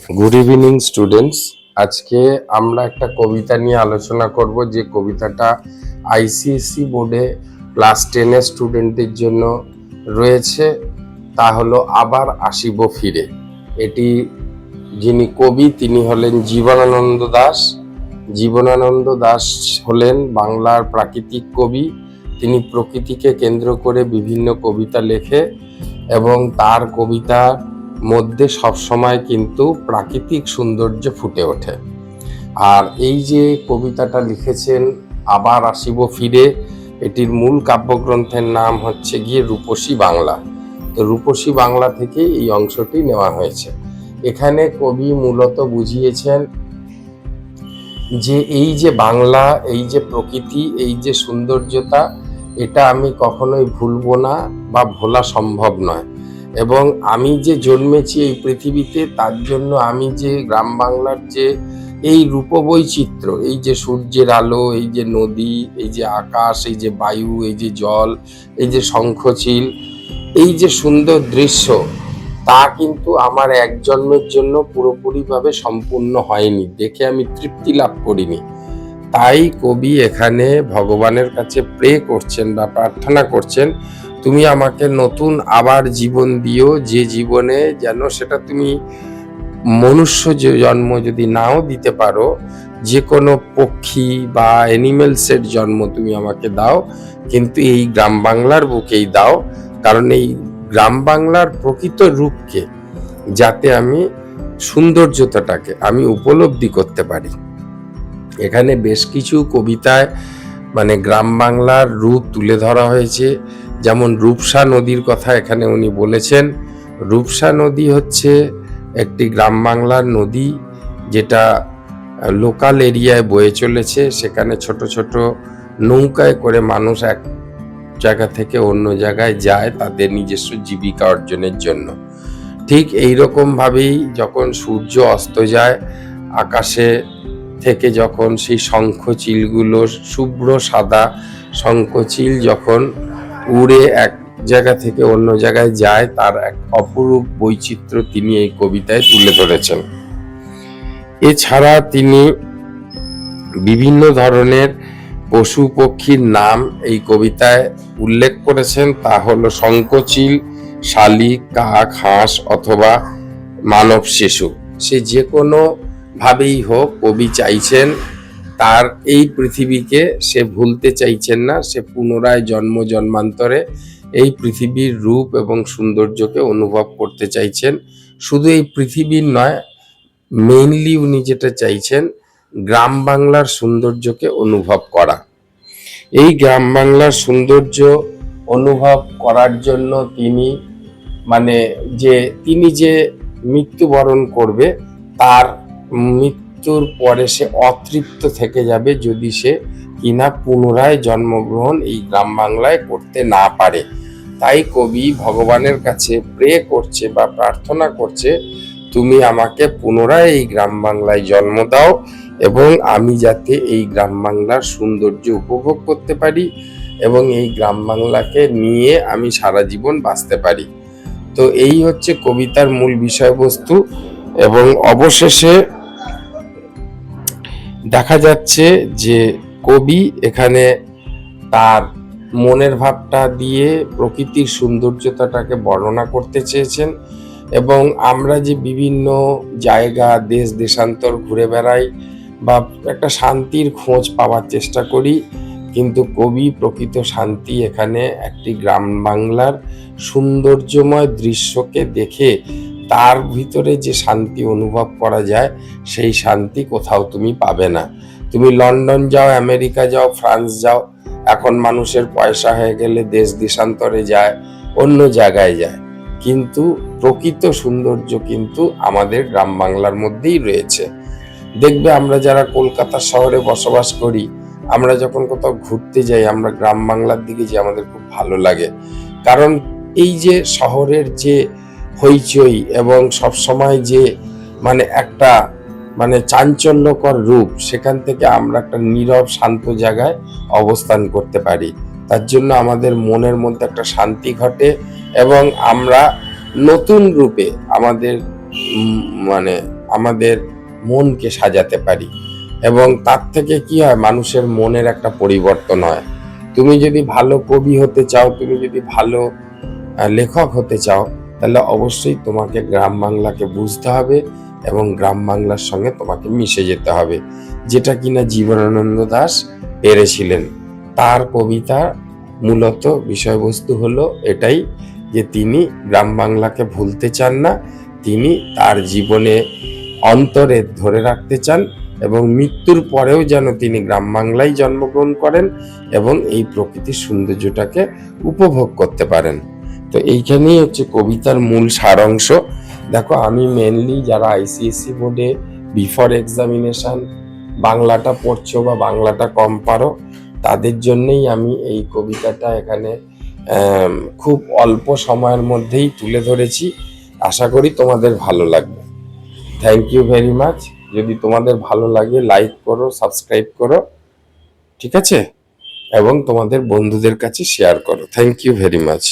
Good evening students. আজকে আমরা একটা কবিতা নিয়ে আলোচনা করব, যে কবিতাটা আইসিএসসি বোর্ডে ক্লাস 10-এর স্টুডেন্টদের জন্য রয়েছে। তা হলো আবার আসিব ফিরে। এটি যিনি কবি তিনি হলেন জীবনানন্দ দাশ। জীবনানন্দ দাশ হলেন বাংলার প্রাকৃতিক কবি। তিনি প্রকৃতিকে কেন্দ্র করে বিভিন্ন কবিতা লেখে এবং তার কবিতার মধ্যে সবসময় কিন্তু প্রাকৃতিক সৌন্দর্য ফুটে ওঠে। আর এই যে কবিতাটা লিখেছেন আবার আসিব ফিরে, এটির মূল কাব্যগ্রন্থের নাম হচ্ছে গিয়ে রূপসী বাংলা। তো রূপসী বাংলা থেকে এই অংশটি নেওয়া হয়েছে। এখানে কবি মূলত বুঝিয়েছেন যে এই যে বাংলা, এই যে প্রকৃতি, এই যে সৌন্দর্যতা, এটা আমি কখনোই ভুলবো না বা ভোলা সম্ভব নয়। এবং আমি যে জন্মেছি এই পৃথিবীতে, তার জন্য আমি যে গ্রাম বাংলার যে এই রূপবৈচিত্র্য, এই যে সূর্যের আলো, এই যে নদী, এই যে আকাশ, এই যে বায়ু, এই যে জল, এই যে শঙ্খচিল, এই যে সুন্দর দৃশ্য, তা কিন্তু আমার এক জন্মের জন্য পুরোপুরিভাবে সম্পূর্ণ হয়নি, দেখে আমি তৃপ্তি লাভ করিনি। তাই কবি এখানে ভগবানের কাছে প্রে করছেন বা প্রার্থনা করছেন, তুমি আমাকে নতুন আবার জীবন দিও, যে জীবনে যেন সেটা তুমি মনুষ্য জন্ম যদি নাও দিতে পারো, যে কোনো পক্ষী বা অ্যানিমেলসের জন্ম তুমি আমাকে দাও, কিন্তু এই গ্রাম বাংলার বুকেই দাও। কারণ এই গ্রাম বাংলার প্রকৃত রূপকে যাতে আমি সৌন্দর্যতাটাকে আমি উপলব্ধি করতে পারি। এখানে বেশ কিছু কবিতায় মানে গ্রাম বাংলার রূপ তুলে ধরা হয়েছে। যেমন রূপসা নদীর কথা এখানে উনি বলেছেন। রূপসা নদী হচ্ছে একটি গ্রাম বাংলার নদী, যেটা লোকাল এরিয়ায় বয়ে চলেছে। সেখানে ছোট ছোট নৌকায় করে মানুষ এক জায়গা থেকে অন্য জায়গায় যায় তাদের নিজস্ব জীবিকা অর্জনের জন্য। ঠিক এইরকম ভাবেই যখন সূর্য অস্ত যায়, আকাশে থেকে যখন সেই শঙ্খচিলগুলো, শুভ্র সাদা শঙ্খচিল যখন উড়ে এক জায়গা থেকে অন্য জায়গায় যায়, তার এক অপরূপ বৈচিত্র্য তিনি এই কবিতায় তুলে ধরেছেন। এছাড়া তিনি বিভিন্ন ধরনের পশু পক্ষীর নাম এই কবিতায় উল্লেখ করেছেন। তা হলো শঙ্খচিল, শালিক, কাক, হাঁস অথবা মানব শিশু। সে যে কোনো ভাবেই হোক, কবি চাইছেন তার এই পৃথিবীকে সে ভুলতে চাইছেন না। সে পুনরায় জন্ম জন্মান্তরে এই পৃথিবীর রূপ এবং সৌন্দর্যকে অনুভব করতে চাইছেন। শুধু এই পৃথিবীর নয়, মেইনলি উনি যেটা চাইছেন গ্রাম বাংলার সৌন্দর্যকে অনুভব করা। এই গ্রাম বাংলার সৌন্দর্য অনুভব করার জন্য তিনি তিনি যে মৃত্যুবরণ করবে, তার মৃত্যুর পরে সে অতৃপ্ত থেকে যাবে যদি সে কিনা পুনরায় জন্মগ্রহণ এই গ্রাম বাংলায় করতে না পারে। তাই কবি ভগবানের কাছে প্রে করছে বা প্রার্থনা করছে, তুমি আমাকে পুনরায় এই গ্রাম বাংলায় জন্ম দাও এবং আমি যাতে এই গ্রাম বাংলার সৌন্দর্য উপভোগ করতে পারি এবং এই গ্রাম বাংলাকে নিয়ে আমি সারা জীবন বাঁচতে পারি। তো এই হচ্ছে কবিতার মূল বিষয়বস্তু। এবং অবশেষে দেখা যাচ্ছে যে কবি এখানে তার মনের ভাবটা দিয়ে প্রকৃতির সৌন্দর্যতাটাকে বর্ণনা করতে চেয়েছেন। এবং আমরা যে বিভিন্ন জায়গা, দেশ দেশান্তর ঘুরে বেড়াই বা একটা শান্তির খোঁজ পাওয়ার চেষ্টা করি, কিন্তু কবি প্রকৃত শান্তি এখানে একটি গ্রাম বাংলার সৌন্দর্যময় দৃশ্যকে দেখে তার ভিতরে যে শান্তি অনুভব করা যায়, সেই শান্তি কোথাও তুমি পাবে না। তুমি লন্ডন যাও, আমেরিকা যাও, ফ্রান্স যাও, এখন মানুষের পয়সা হয়ে গেলে দেশ দেশান্তরে যায়, অন্য জায়গায় যায়, কিন্তু প্রকৃত সৌন্দর্য কিন্তু আমাদের গ্রাম বাংলার মধ্যেই রয়েছে। দেখবে আমরা যারা কলকাতা শহরে বসবাস করি, আমরা যখন কোথাও ঘুরতে যাই, আমরা গ্রাম বাংলার দিকে যে আমাদের খুব ভালো লাগে। কারণ এই যে শহরের যে হইচই এবং সবসময় যে একটা চাঞ্চল্যকর রূপ, সেখান থেকে আমরা একটা নীরব শান্ত জায়গায় অবস্থান করতে পারি। তার জন্য আমাদের মনের মধ্যে একটা শান্তি ঘটে এবং আমরা নতুন রূপে আমাদের আমাদের মনকে সাজাতে পারি, এবং তার থেকে কি হয়, মানুষের মনের একটা পরিবর্তন হয়। তুমি যদি ভালো কবি হতে চাও, তুমি যদি ভালো লেখক হতে চাও, তাহলে অবশ্যই তোমাকে গ্রাম বাংলাকে বুঝতে হবে এবং গ্রাম বাংলার সঙ্গে তোমাকে মিশে যেতে হবে, যেটা কিনা জীবনানন্দ দাশ পেরেছিলেন। তার কবিতা মূলত বিষয়বস্তু হলো এটাই, যে তিনি গ্রাম বাংলাকে ভুলতে চান না, তিনি তার জীবনে অন্তরে ধরে রাখতে চান, এবং মৃত্যুর পরেও যেন তিনি গ্রাম বাংলায় জন্মগ্রহণ করেন এবং এই প্রকৃতির সৌন্দর্যটাকে উপভোগ করতে পারেন। তো এইখানেই হচ্ছে কবিতার মূল সারাংশ। দেখো, আমি মেনলি যারা আইসিএসসি বোর্ডে বিফোর এক্সামিনেশন বাংলাটা পড়ছো বা বাংলাটা কম পারো, তাদের জন্যই আমি এই কবিতাটা এখানে খুব অল্প সময়ের মধ্যেই তুলে ধরেছি। আশা করি তোমাদের ভালো লাগবে। Thank you very much. যদি তোমাদের ভালো লাগে, লাইক করো, সাবস্ক্রাইব করো, ঠিক আছে, এবং তোমাদের বন্ধুদের কাছে শেয়ার করো। Thank you very much.